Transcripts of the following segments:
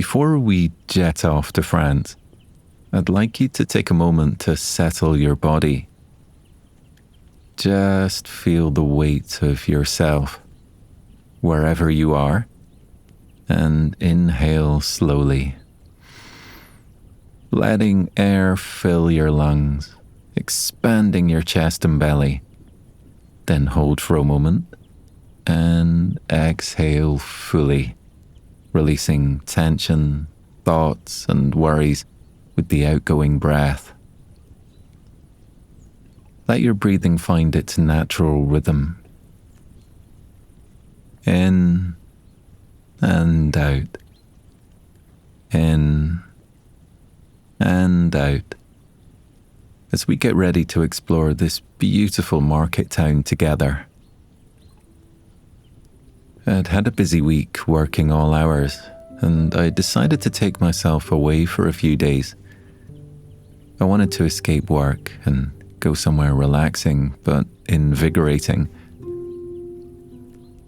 Before we jet off to France, I'd like you to take a moment to settle your body. Just feel the weight of yourself wherever you are, and inhale slowly, letting air fill your lungs, expanding your chest and belly. Then hold for a moment and exhale fully, releasing tension, thoughts, and worries with the outgoing breath. Let your breathing find its natural rhythm. In and out. In and out. As we get ready to explore this beautiful market town together. I'd had a busy week working all hours, and I decided to take myself away for a few days. I wanted to escape work and go somewhere relaxing but invigorating.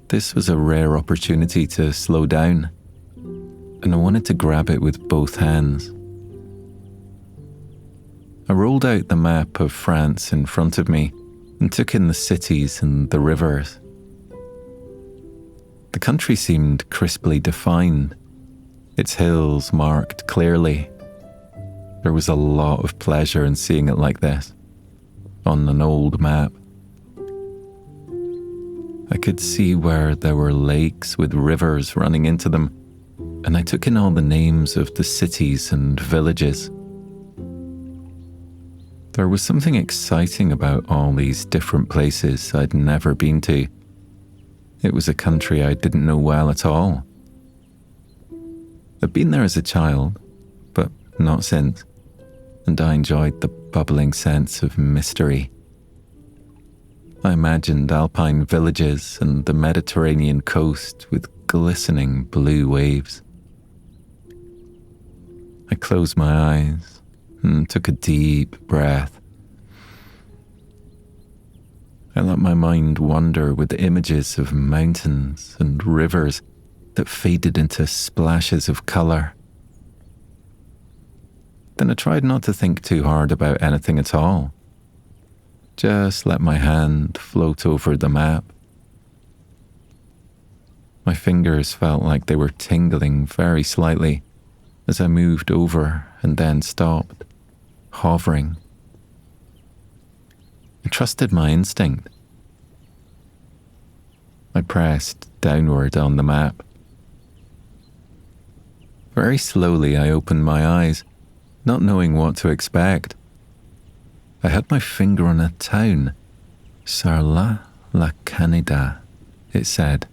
This was a rare opportunity to slow down, and I wanted to grab it with both hands. I rolled out the map of France in front of me and took in the cities and the rivers. The country seemed crisply defined, its hills marked clearly. There was a lot of pleasure in seeing it like this, on an old map. I could see where there were lakes with rivers running into them, and I took in all the names of the cities and villages. There was something exciting about all these different places I'd never been to. It was a country I didn't know well at all. I'd been there as a child, but not since, and I enjoyed the bubbling sense of mystery. I imagined alpine villages and the Mediterranean coast with glistening blue waves. I closed my eyes and took a deep breath. I let my mind wander with images of mountains and rivers that faded into splashes of colour. Then I tried not to think too hard about anything at all. Just let my hand float over the map. My fingers felt like they were tingling very slightly as I moved over and then stopped, hovering. I trusted my instinct. I pressed downward on the map. Very slowly I opened my eyes, not knowing what to expect. I had my finger on a town. Sarlat-la-Canéda, it said,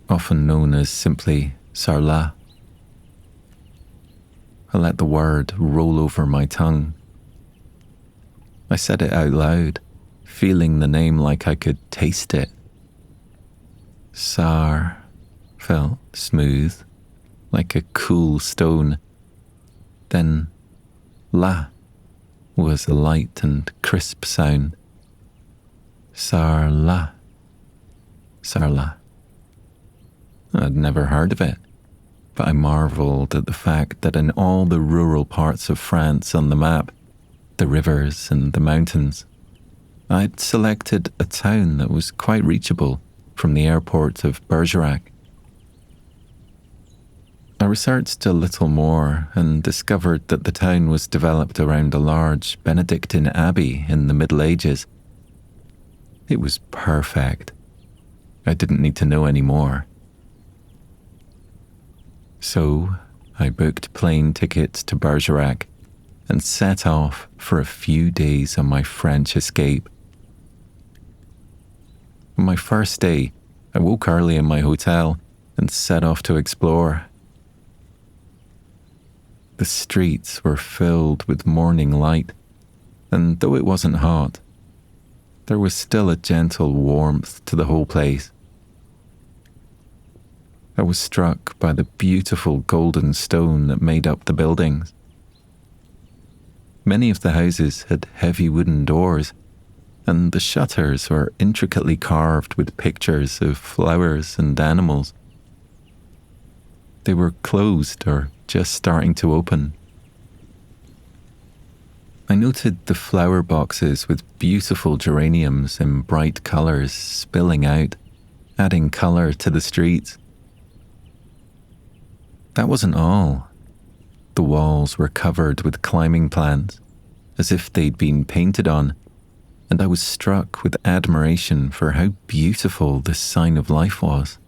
often known as simply Sarlat. I let the word roll over my tongue. I said it out loud, feeling the name like I could taste it. Sar felt smooth, like a cool stone. Then La was a light and crisp sound. Sarlat. Sarlat. I'd never heard of it, but I marvelled at the fact that in all the rural parts of France on the map, the rivers and the mountains, I'd selected a town that was quite reachable from the airport of Bergerac. I researched a little more and discovered that the town was developed around a large Benedictine abbey in the Middle Ages. It was perfect. I didn't need to know any more. So I booked plane tickets to Bergerac and set off for a few days on my French escape. On my first day, I woke early in my hotel and set off to explore. The streets were filled with morning light, and though it wasn't hot, there was still a gentle warmth to the whole place. I was struck by the beautiful golden stone that made up the buildings. Many of the houses had heavy wooden doors, and the shutters were intricately carved with pictures of flowers and animals. They were closed or just starting to open. I noted the flower boxes with beautiful geraniums in bright colours spilling out, adding colour to the streets. That wasn't all. The walls were covered with climbing plants, as if they'd been painted on, and I was struck with admiration for how beautiful this sign of life was.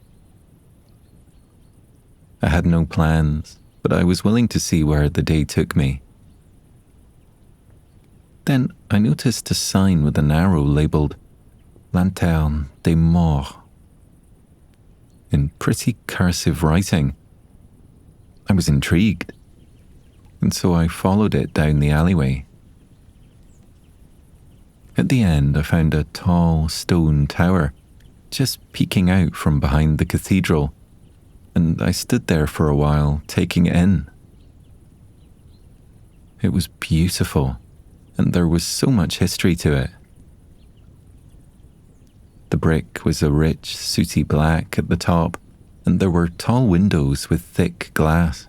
I had no plans, but I was willing to see where the day took me. Then I noticed a sign with an arrow labelled Lanterne des Morts in pretty cursive writing. I was intrigued, and so I followed it down the alleyway. At the end, I found a tall stone tower just peeking out from behind the cathedral, and I stood there for a while taking it in. It was beautiful, and there was so much history to it. The brick was a rich, sooty black at the top, and there were tall windows with thick glass.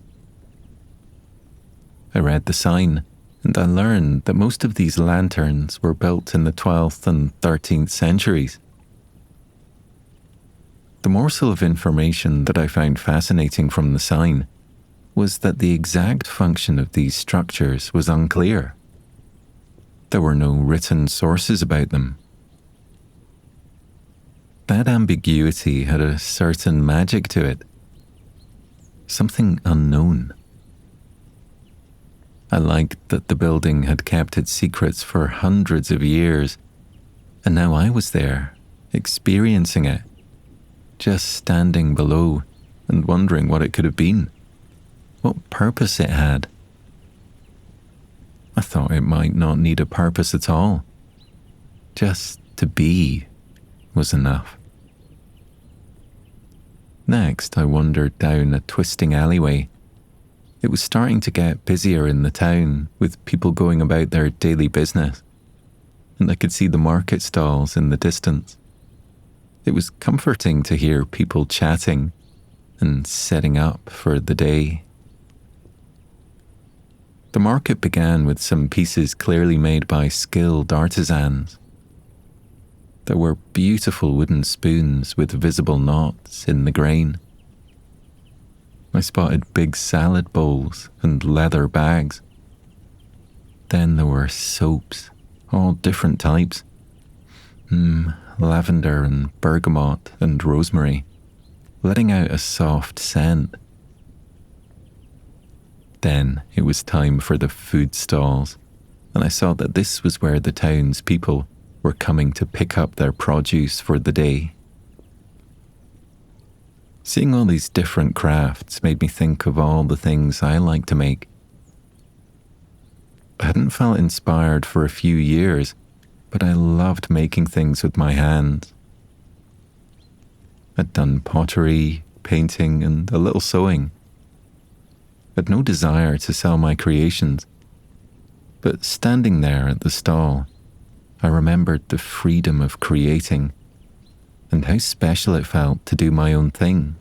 I read the sign, and I learned that most of these lanterns were built in the 12th and 13th centuries. The morsel of information that I found fascinating from the sign was that the exact function of these structures was unclear. There were no written sources about them. That ambiguity had a certain magic to it, something unknown. I liked that the building had kept its secrets for hundreds of years, and now I was there, experiencing it, just standing below and wondering what it could have been, what purpose it had. I thought it might not need a purpose at all. Just to be was enough. Next, I wandered down a twisting alleyway. It was starting to get busier in the town, with people going about their daily business, and I could see the market stalls in the distance. It was comforting to hear people chatting and setting up for the day. The market began with some pieces clearly made by skilled artisans. There were beautiful wooden spoons with visible knots in the grain. I spotted big salad bowls and leather bags. Then there were soaps, all different types. Lavender and bergamot and rosemary, letting out a soft scent. Then it was time for the food stalls, and I saw that this was where the town's people were coming to pick up their produce for the day. Seeing all these different crafts made me think of all the things I like to make. I hadn't felt inspired for a few years, but I loved making things with my hands. I'd done pottery, painting, and a little sewing. I'd no desire to sell my creations, but standing there at the stall, I remembered the freedom of creating and how special it felt to do my own thing.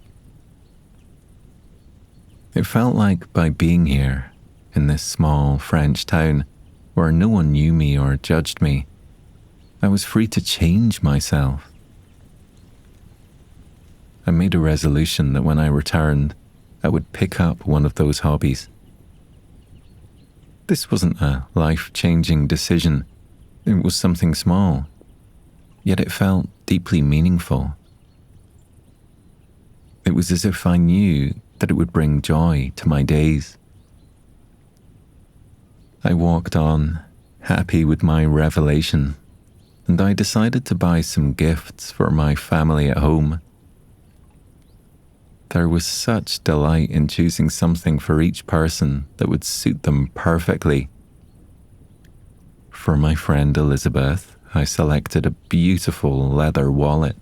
It felt like by being here, in this small French town where no one knew me or judged me, I was free to change myself. I made a resolution that when I returned, I would pick up one of those hobbies. This wasn't a life-changing decision. It was something small, yet it felt deeply meaningful. It was as if I knew that it would bring joy to my days. I walked on, happy with my revelation, and I decided to buy some gifts for my family at home. There was such delight in choosing something for each person that would suit them perfectly. For my friend Elizabeth, I selected a beautiful leather wallet.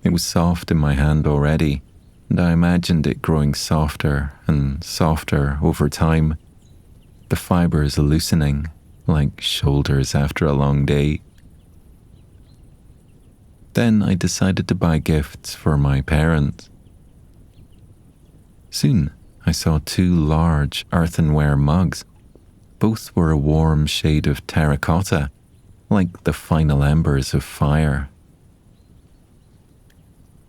It was soft in my hand already, and I imagined it growing softer and softer over time, the fibers loosening like shoulders after a long day. Then I decided to buy gifts for my parents. Soon, I saw two large earthenware mugs. Both were a warm shade of terracotta, like the final embers of fire.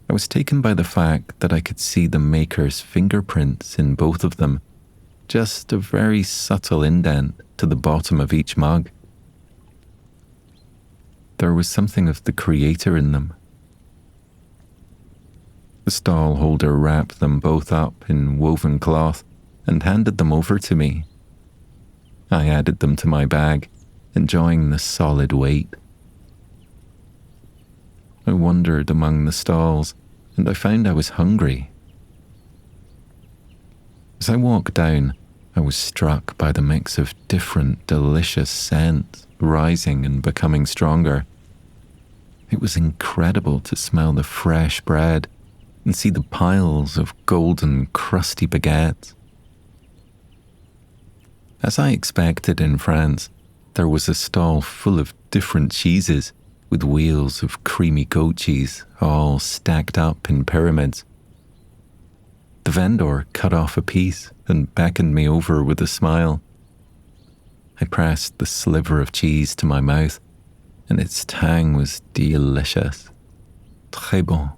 I was taken by the fact that I could see the maker's fingerprints in both of them, just a very subtle indent to the bottom of each mug. There was something of the creator in them. The stall holder wrapped them both up in woven cloth and handed them over to me. I added them to my bag, enjoying the solid weight. I wandered among the stalls, and I found I was hungry. As I walked down, I was struck by the mix of different delicious scents rising and becoming stronger. It was incredible to smell the fresh bread and see the piles of golden, crusty baguettes. As I expected in France, there was a stall full of different cheeses, with wheels of creamy goat cheese all stacked up in pyramids. The vendor cut off a piece and beckoned me over with a smile. I pressed the sliver of cheese to my mouth, and its tang was delicious. Très bon.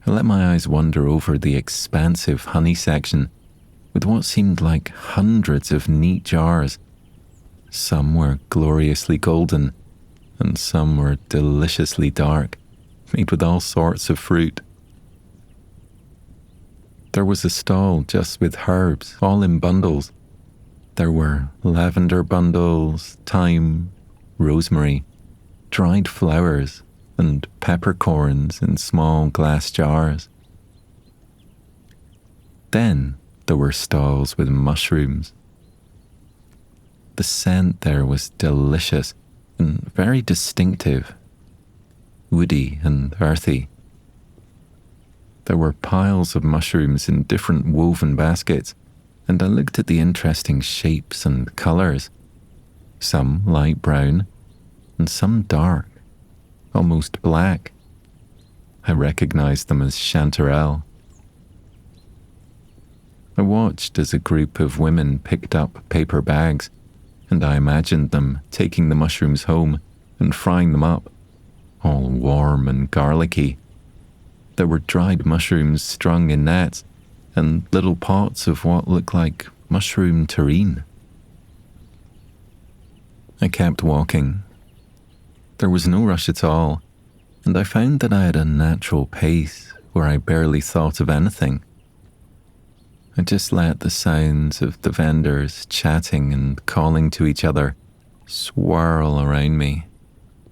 I let my eyes wander over the expansive honey section, with what seemed like hundreds of neat jars. Some were gloriously golden, and some were deliciously dark, made with all sorts of fruit. There was a stall just with herbs, all in bundles. There were lavender bundles, thyme, rosemary, dried flowers, and peppercorns in small glass jars. Then there were stalls with mushrooms. The scent there was delicious and very distinctive, woody and earthy. There were piles of mushrooms in different woven baskets, and I looked at the interesting shapes and colours, some light brown and some dark, almost black. I recognised them as chanterelle. I watched as a group of women picked up paper bags, and I imagined them taking the mushrooms home and frying them up, all warm and garlicky. There were dried mushrooms strung in nets, and little pots of what looked like mushroom terrine. I kept walking. There was no rush at all, and I found that I had a natural pace where I barely thought of anything. I just let the sounds of the vendors chatting and calling to each other swirl around me,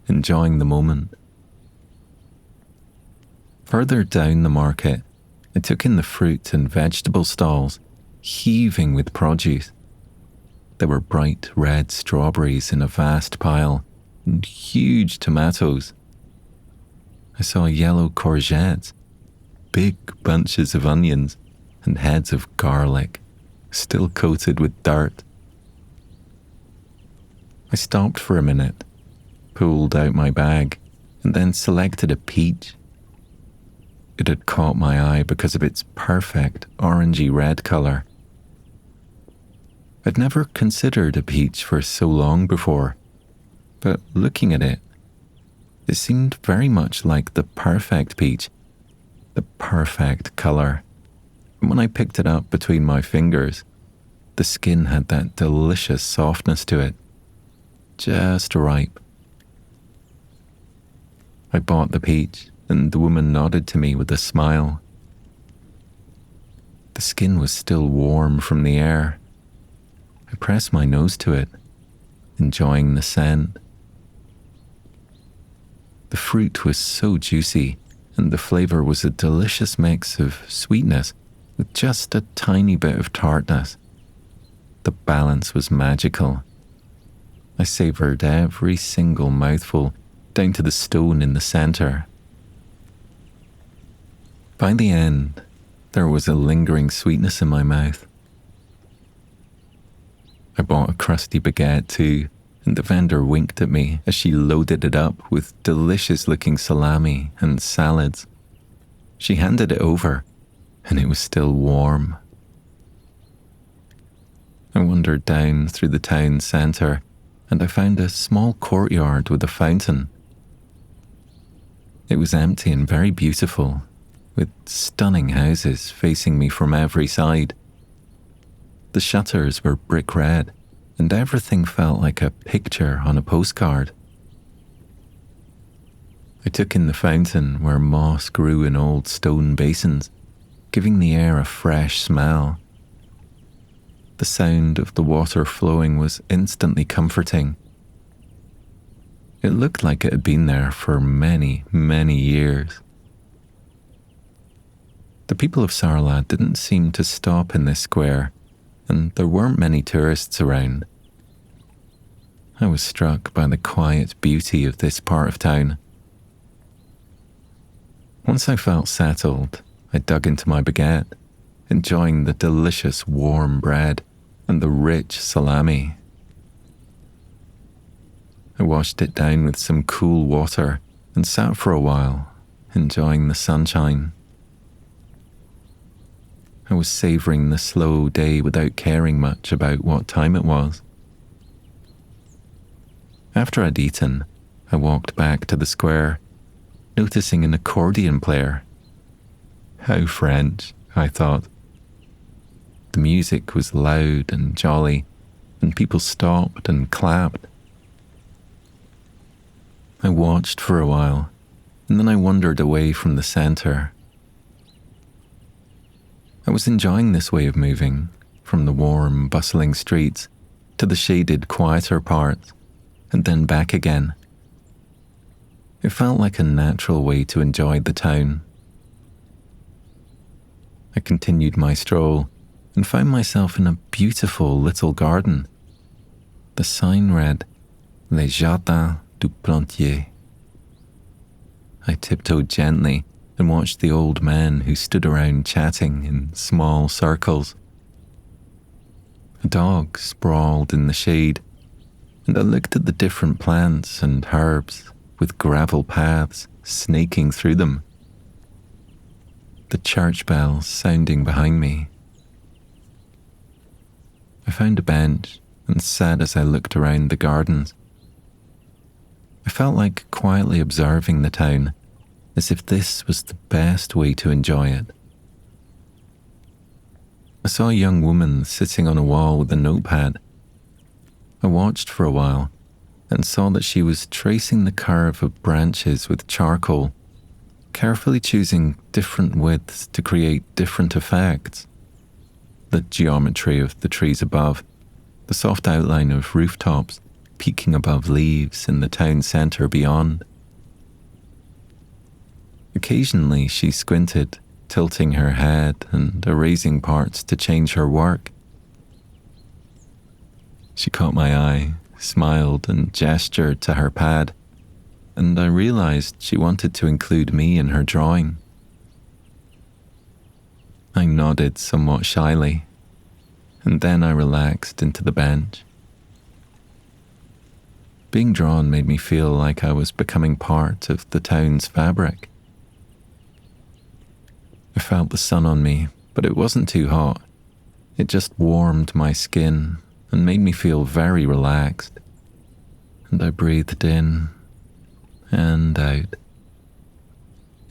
enjoying the moment. Further down the market, I took in the fruit and vegetable stalls, heaving with produce. There were bright red strawberries in a vast pile, and huge tomatoes. I saw yellow courgettes, big bunches of onions, and heads of garlic, still coated with dirt. I stopped for a minute, pulled out my bag, and then selected a peach. It had caught my eye because of its perfect orangey red colour. I'd never considered a peach for so long before, but looking at it, it seemed very much like the perfect peach, the perfect colour. And when I picked it up between my fingers, the skin had that delicious softness to it, just ripe. I bought the peach, and the woman nodded to me with a smile. The skin was still warm from the air. I pressed my nose to it, enjoying the scent. The fruit was so juicy, and the flavour was a delicious mix of sweetness with just a tiny bit of tartness. The balance was magical. I savoured every single mouthful, down to the stone in the centre. By the end, there was a lingering sweetness in my mouth. I bought a crusty baguette too, and the vendor winked at me as she loaded it up with delicious-looking salami and salads. She handed it over, and it was still warm. I wandered down through the town centre, and I found a small courtyard with a fountain. It was empty and very beautiful, with stunning houses facing me from every side. The shutters were brick red, and everything felt like a picture on a postcard. I took in the fountain where moss grew in old stone basins, giving the air a fresh smell. The sound of the water flowing was instantly comforting. It looked like it had been there for many, many years. The people of Sarlat didn't seem to stop in this square, and there weren't many tourists around. I was struck by the quiet beauty of this part of town. Once I felt settled, I dug into my baguette, enjoying the delicious warm bread and the rich salami. I washed it down with some cool water and sat for a while, enjoying the sunshine. I was savouring the slow day without caring much about what time it was. After I'd eaten, I walked back to the square, noticing an accordion player. How French, I thought. The music was loud and jolly, and people stopped and clapped. I watched for a while, and then I wandered away from the centre. I was enjoying this way of moving, from the warm, bustling streets to the shaded, quieter parts, and then back again. It felt like a natural way to enjoy the town. I continued my stroll and found myself in a beautiful little garden. The sign read, Les Jardins du Plantier. I tiptoed gently and watched the old men who stood around chatting in small circles. A dog sprawled in the shade, and I looked at the different plants and herbs with gravel paths snaking through them. The church bells sounding behind me. I found a bench and sat as I looked around the gardens. I felt like quietly observing the town, as if this was the best way to enjoy it. I saw a young woman sitting on a wall with a notepad. I watched for a while and saw that she was tracing the curve of branches with charcoal, carefully choosing different widths to create different effects. The geometry of the trees above, the soft outline of rooftops peeking above leaves in the town centre beyond. Occasionally she squinted, tilting her head and erasing parts to change her work. She caught my eye, smiled and gestured to her pad, and I realised she wanted to include me in her drawing. I nodded somewhat shyly, and then I relaxed into the bench. Being drawn made me feel like I was becoming part of the town's fabric. I felt the sun on me, but it wasn't too hot. It just warmed my skin and made me feel very relaxed. And I breathed in and out,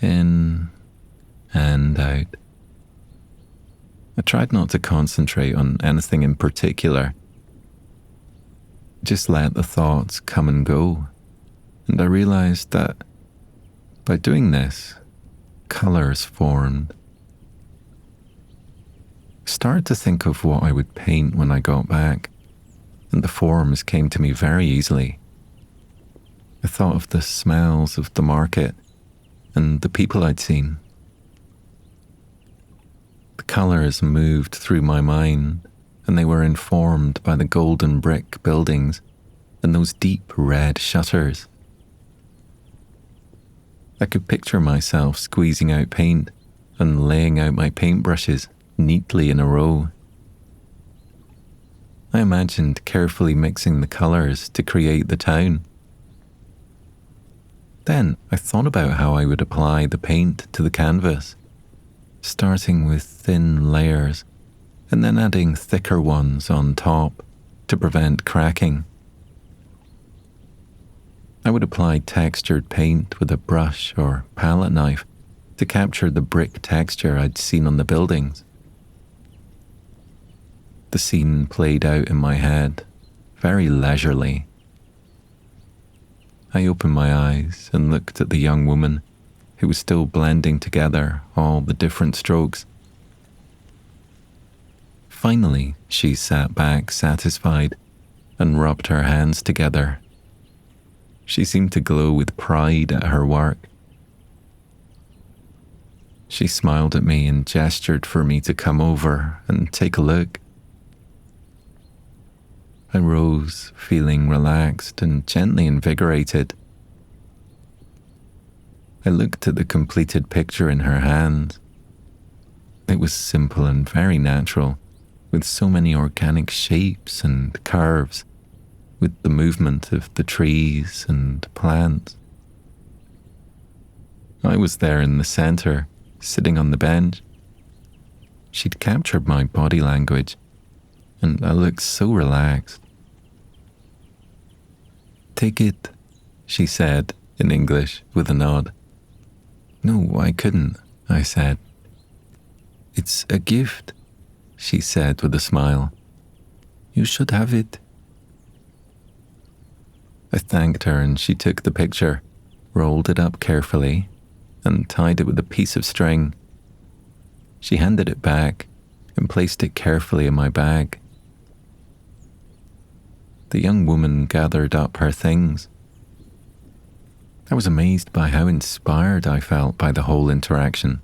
in and out. I tried not to concentrate on anything in particular. Just let the thoughts come and go. And I realized that by doing this, colours formed. I started to think of what I would paint when I got back, and the forms came to me very easily. I thought of the smells of the market and the people I'd seen. The colours moved through my mind, and they were informed by the golden brick buildings and those deep red shutters. I could picture myself squeezing out paint and laying out my paintbrushes neatly in a row. I imagined carefully mixing the colours to create the town. Then I thought about how I would apply the paint to the canvas, starting with thin layers and then adding thicker ones on top to prevent cracking. I would apply textured paint with a brush or palette knife to capture the brick texture I'd seen on the buildings. The scene played out in my head, very leisurely. I opened my eyes and looked at the young woman who was still blending together all the different strokes. Finally, she sat back satisfied and rubbed her hands together. She seemed to glow with pride at her work. She smiled at me and gestured for me to come over and take a look. I rose, feeling relaxed and gently invigorated. I looked at the completed picture in her hand. It was simple and very natural, with so many organic shapes and curves, with the movement of the trees and plants. I was there in the center, sitting on the bench. She'd captured my body language, and I looked so relaxed. "Take it," she said in English with a nod. "No, I couldn't," I said. "It's a gift," she said with a smile. "You should have it." I thanked her and she took the picture, rolled it up carefully, and tied it with a piece of string. She handed it back and placed it carefully in my bag. The young woman gathered up her things. I was amazed by how inspired I felt by the whole interaction.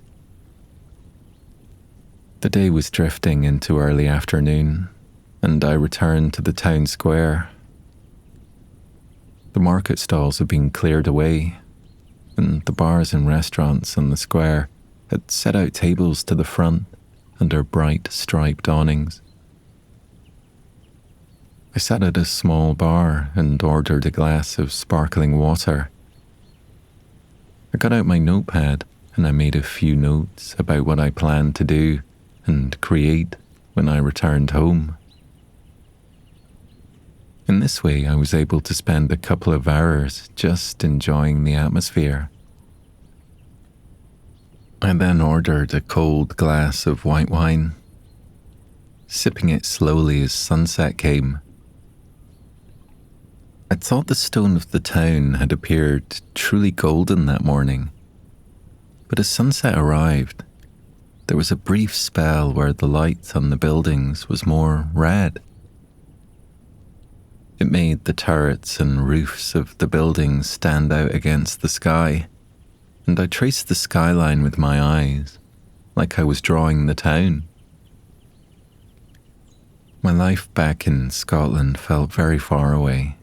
The day was drifting into early afternoon, and I returned to the town square. The market stalls had been cleared away, and the bars and restaurants on the square had set out tables to the front under bright striped awnings. I sat at a small bar and ordered a glass of sparkling water. I got out my notepad and I made a few notes about what I planned to do and create when I returned home. In this way, I was able to spend a couple of hours just enjoying the atmosphere. I then ordered a cold glass of white wine, sipping it slowly as sunset came. I thought the stone of the town had appeared truly golden that morning, but as sunset arrived, there was a brief spell where the light on the buildings was more red. It made the turrets and roofs of the buildings stand out against the sky, and I traced the skyline with my eyes, like I was drawing the town. My life back in Scotland felt very far away.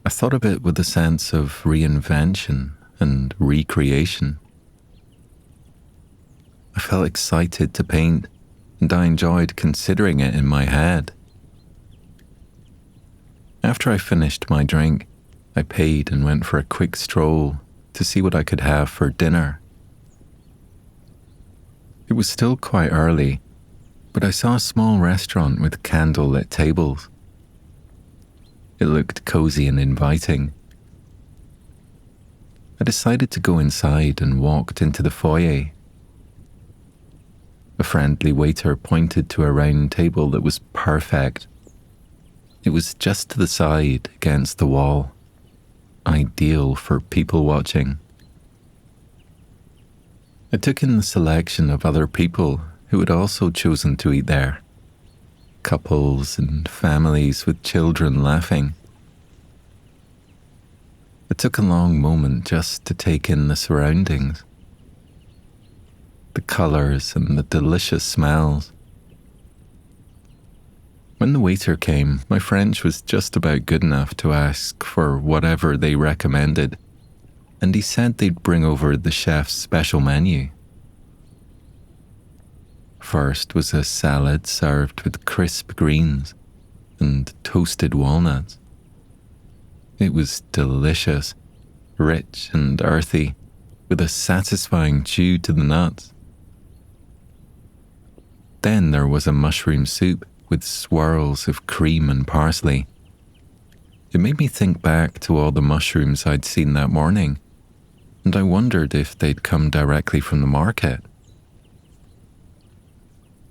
I thought of it with a sense of reinvention and recreation. I felt excited to paint, and I enjoyed considering it in my head. After I finished my drink, I paid and went for a quick stroll to see what I could have for dinner. It was still quite early, but I saw a small restaurant with candlelit tables. It looked cozy and inviting. I decided to go inside and walked into the foyer. A friendly waiter pointed to a round table that was perfect. It was just to the side against the wall, ideal for people watching. I took in the selection of other people who had also chosen to eat there. Couples and families with children laughing. It took a long moment just to take in the surroundings, the colours and the delicious smells. When the waiter came, my French was just about good enough to ask for whatever they recommended, and he said they'd bring over the chef's special menu. First was a salad served with crisp greens and toasted walnuts. It was delicious, rich and earthy, with a satisfying chew to the nuts. Then there was a mushroom soup with swirls of cream and parsley. It made me think back to all the mushrooms I'd seen that morning, and I wondered if they'd come directly from the market.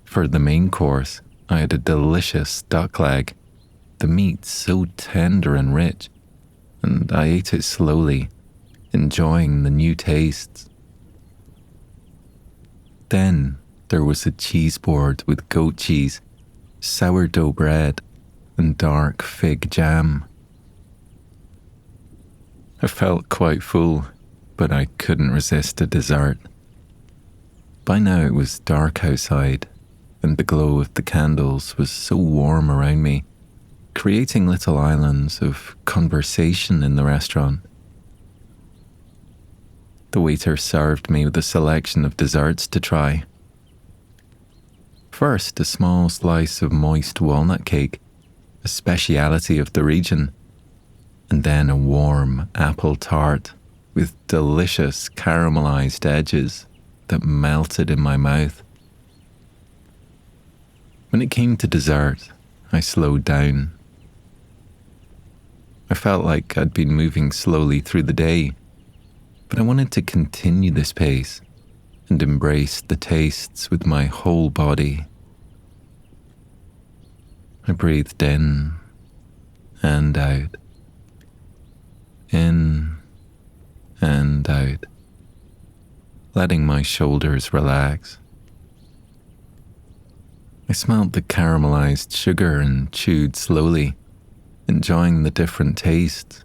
For the main course, I had a delicious duck leg, the meat so tender and rich, and I ate it slowly, enjoying the new tastes. Then there was a cheese board with goat cheese, sourdough bread, and dark fig jam. I felt quite full, but I couldn't resist a dessert. By now it was dark outside, and the glow of the candles was so warm around me, creating little islands of conversation in the restaurant. The waiter served me with a selection of desserts to try. First, a small slice of moist walnut cake, a speciality of the region, and then a warm apple tart with delicious caramelized edges that melted in my mouth. When it came to dessert, I slowed down. I felt like I'd been moving slowly through the day, but I wanted to continue this pace and embrace the tastes with my whole body. I breathed in and out, in and out, letting my shoulders relax. I smelled the caramelized sugar and chewed slowly, enjoying the different tastes.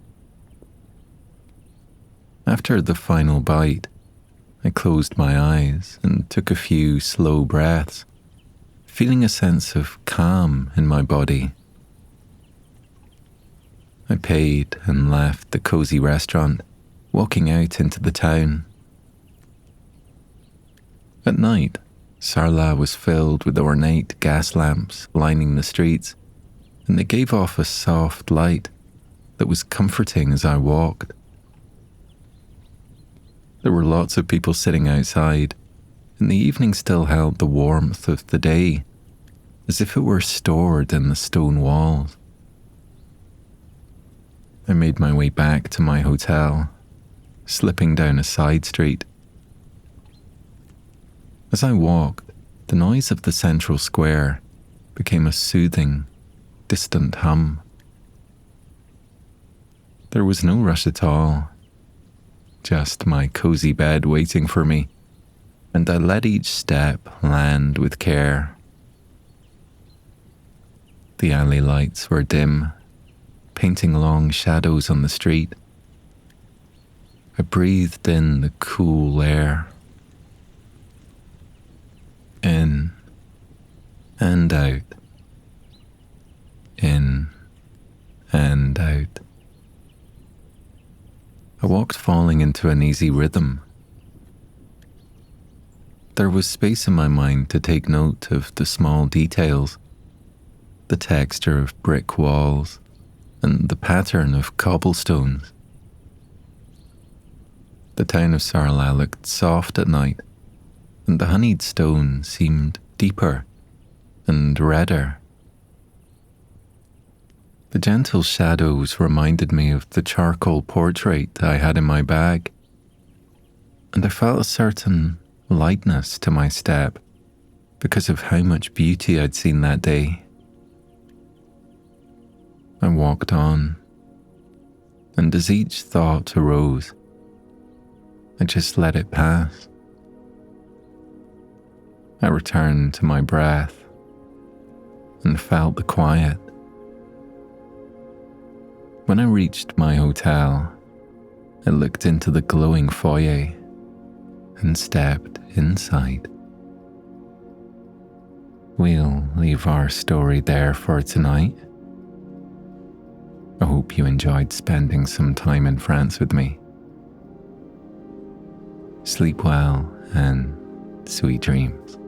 After the final bite, I closed my eyes and took a few slow breaths, feeling a sense of calm in my body. I paid and left the cozy restaurant, walking out into the town. At night, Sarlat was filled with ornate gas lamps lining the streets, and they gave off a soft light that was comforting as I walked. There were lots of people sitting outside, and the evening still held the warmth of the day, as if it were stored in the stone walls. I made my way back to my hotel, slipping down a side street. As I walked, the noise of the central square became a soothing, distant hum. There was no rush at all, just my cozy bed waiting for me, and I let each step land with care. The alley lights were dim, painting long shadows on the street. I breathed in the cool air. In and out. In and out. I walked falling into an easy rhythm. There was space in my mind to take note of the small details, the texture of brick walls, and the pattern of cobblestones. The town of Sarlat looked soft at night, and the honeyed stone seemed deeper and redder. The gentle shadows reminded me of the charcoal portrait I had in my bag, and I felt a certain lightness to my step because of how much beauty I'd seen that day. I walked on, and as each thought arose, I just let it pass. I returned to my breath and felt the quiet. When I reached my hotel, I looked into the glowing foyer and stepped inside. We'll leave our story there for tonight. I hope you enjoyed spending some time in France with me. Sleep well and sweet dreams.